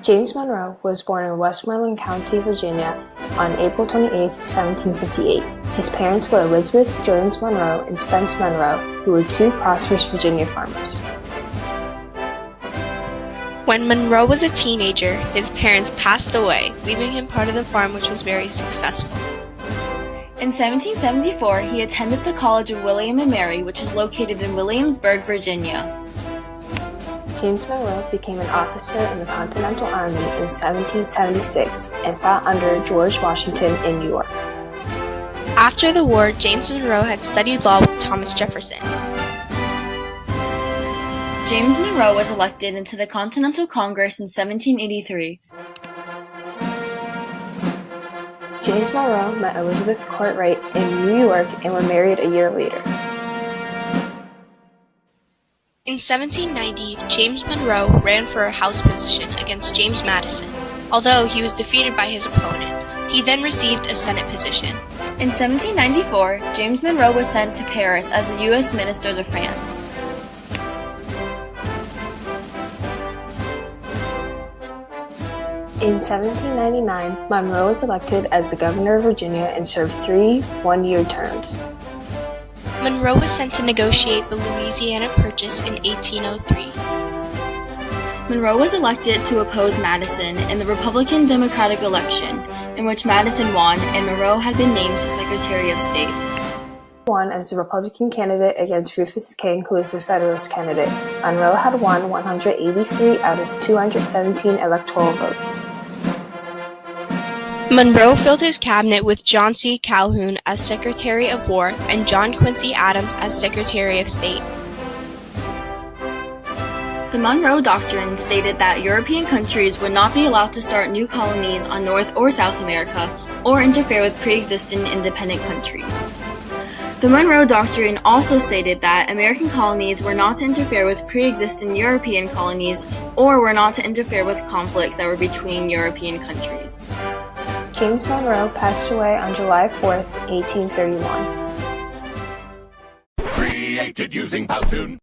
James Monroe was born in Westmoreland County, Virginia on April 28, 1758. His parents were Elizabeth Jones Monroe and Spence Monroe, who were two prosperous Virginia farmers. When Monroe was a teenager, his parents passed away, leaving him part of the farm, which was very successful. In 1774, he attended the College of William and Mary, which is located in Williamsburg, Virginia. James Monroe became an officer in the Continental Army in 1776 and fought under George Washington in New York. After the war, James Monroe had studied law with Thomas Jefferson. James Monroe was elected into the Continental Congress in 1783. James Monroe met Elizabeth Cartwright in New York and were married a year later. In 1790, James Monroe ran for a House position against James Madison. Although he was defeated by his opponent, he then received a Senate position. In 1794, James Monroe was sent to Paris as the U.S. Minister to France. In 1799, Monroe was elected as the governor of Virginia and served 3 one-year terms. Monroe was sent to negotiate the Louisiana Purchase in 1803. Monroe was elected to oppose Madison in the Republican-Democratic election, in which Madison won and Monroe had been named to Secretary of State. He won as the Republican candidate against Rufus King, who was the Federalist candidate. Monroe had won 183 out of 217 electoral votes. Monroe filled his cabinet with John C. Calhoun as Secretary of War and John Quincy Adams as Secretary of State. The Monroe Doctrine stated that European countries would not be allowed to start new colonies on North or South America or interfere with pre-existing independent countries. The Monroe Doctrine also stated that American colonies were not to interfere with pre-existing European colonies or were not to interfere with conflicts that were between European countries. James Monroe passed away on July 4, 1831. Created using Powtoon.